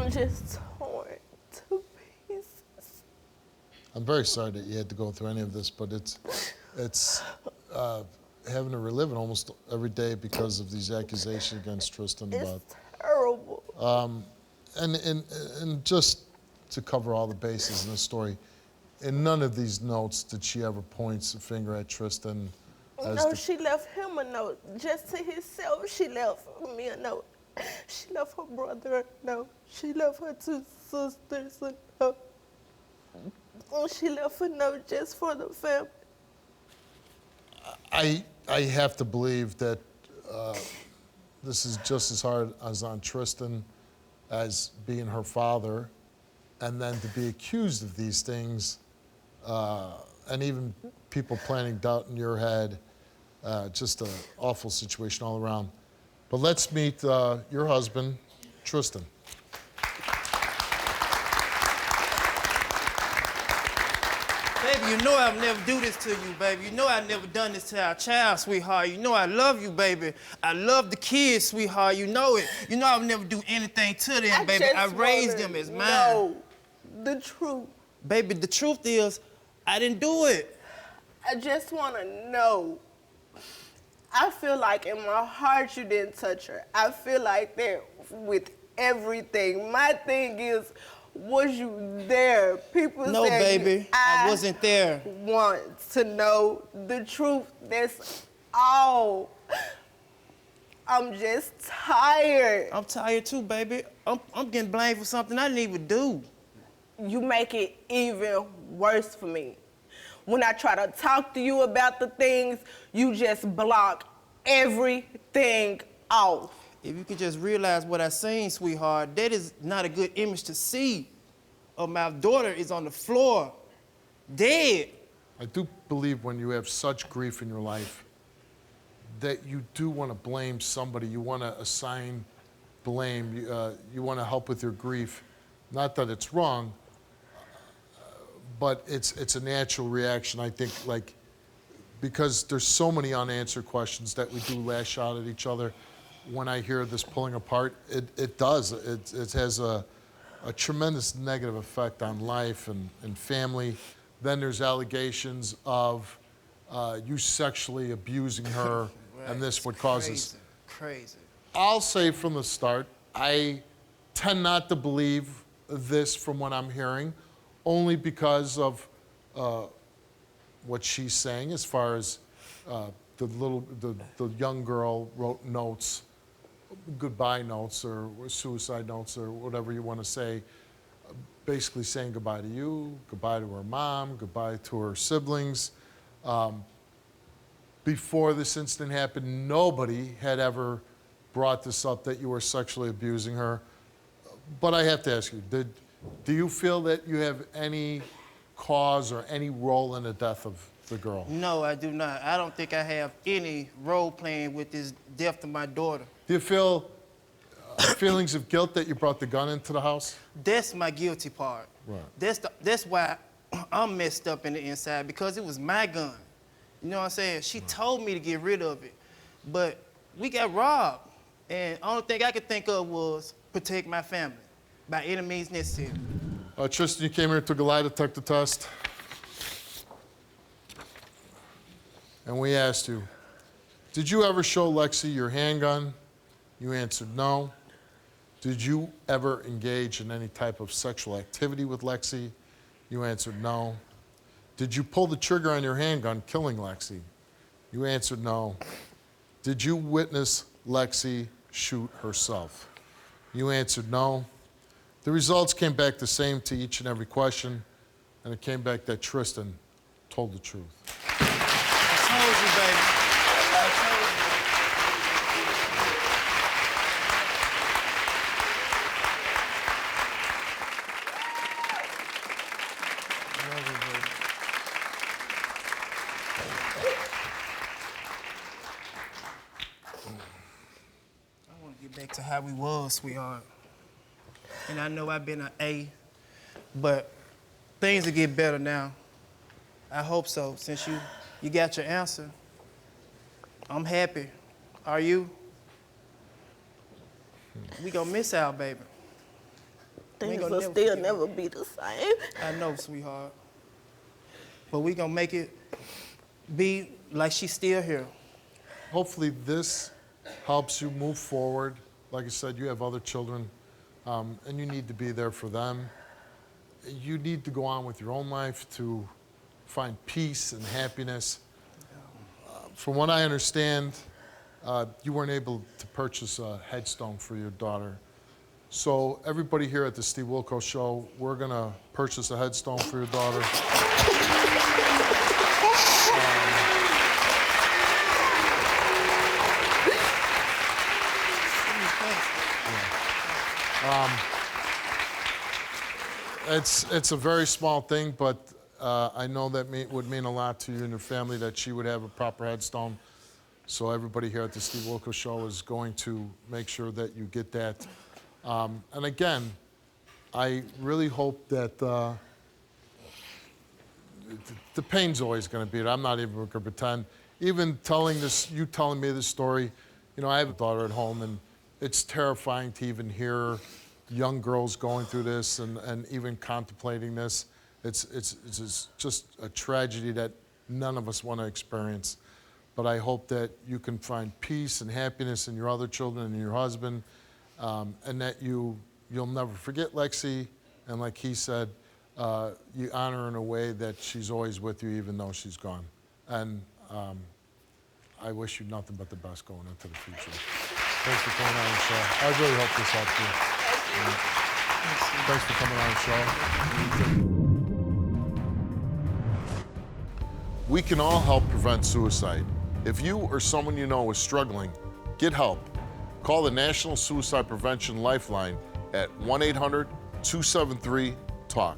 I'm just torn to pieces. I'm very sorry that you had to go through any of this, but it's having to relive it almost every day because of these accusations against Tristan. It's terrible. And just to cover all the bases in the story, in none of these notes did she ever point a finger at Tristan. No, she left him a note. Just to himself, she left me a note. She left her brother a note. She left her two sisters a note. She left a note just for the family. I have to believe that this is just as hard as on Tristan as being her father, and then to be accused of these things, and even people planting doubt in your head, just an awful situation all around. But let's meet your husband, Tristan. Baby, you know I'll never do this to you, baby. You know I've never done this to our child, sweetheart. You know I love you, baby. I love the kids, sweetheart. You know it. You know I would never do anything to them, baby. I raised them as mine. No, the truth. Baby, the truth is, I didn't do it. I just want to know. I feel like in my heart you didn't touch her. I feel like that with everything. My thing is, was you there? People no, say, baby, I wasn't there. Want to know the truth. That's all. I'm just tired. I'm tired too, baby. I'm getting blamed for something I didn't even do. You make it even worse for me. When I try to talk to you about the things, you just block everything off. If you could just realize what I seen, sweetheart, that is not a good image to see. My daughter is on the floor, dead. I do believe when you have such grief in your life that you do want to blame somebody. You want to assign blame. You want to help with your grief. Not that it's wrong, but it's a natural reaction, I think, like, because there's so many unanswered questions that we do lash out at each other. When I hear this pulling apart, it does. It has a tremendous negative effect on life and family. Then there's allegations of you sexually abusing her, Right. and this would cause this. Crazy. I'll say from the start, I tend not to believe this from what I'm hearing, only because of what she's saying as far as the young girl wrote notes, goodbye notes or suicide notes or whatever you want to say, basically saying goodbye to you, goodbye to her mom, goodbye to her siblings. Before this incident happened, nobody had ever brought this up that you were sexually abusing her. But I have to ask you, do you feel that you have any cause or any role in the death of the girl? No, I do not. I don't think I have any role playing with this death of my daughter. Do you feel feelings of guilt that you brought the gun into the house? That's my guilty part. Right. That's why I'm messed up in the inside, because it was my gun. You know what I'm saying? She told me to get rid of it, but we got robbed. And the only thing I could think of was protect my family by any means necessary. Tristan, you came here, took a lie detector test. And we asked you, did you ever show Lexi your handgun? You answered no. Did you ever engage in any type of sexual activity with Lexi? You answered no. Did you pull the trigger on your handgun, killing Lexi? You answered no. Did you witness Lexi shoot herself? You answered no. The results came back the same to each and every question, and it came back that Tristan told the truth. I told you, baby. I told you. I want to get back to how we was, sweetheart. And I know I've been an A, but things will get better now. I hope so, since you got your answer. I'm happy. Are you? We gonna miss our baby. Things gonna will never still forget never be the same. I know, sweetheart. But we gonna make it be like she's still here. Hopefully this helps you move forward. Like I said, you have other children, and you need to be there for them. You need to go on with your own life to find peace and happiness. From what I understand, you weren't able to purchase a headstone for your daughter. So everybody here at the Steve Wilkos Show, we're gonna purchase a headstone for your daughter. It's a very small thing, but I know that would mean a lot to you and your family that she would have a proper headstone. So everybody here at the Steve Wilkos Show is going to make sure that you get that. And again, I really hope that the pain's always going to be there. I'm not even going to pretend. Even telling you telling me this story, you know, I have a daughter at home, and it's terrifying to even hear young girls going through this and even contemplating this. It's just a tragedy that none of us want to experience. But I hope that you can find peace and happiness in your other children and your husband, and that you'll never forget Lexi, and like he said, you honor her in a way that she's always with you even though she's gone. And I wish you nothing but the best going into the future. Thanks for coming on the show. I really hope this helped you. Thanks for coming on the show. We can all help prevent suicide. If you or someone you know is struggling, get help. Call the National Suicide Prevention Lifeline at 1-800-273-TALK.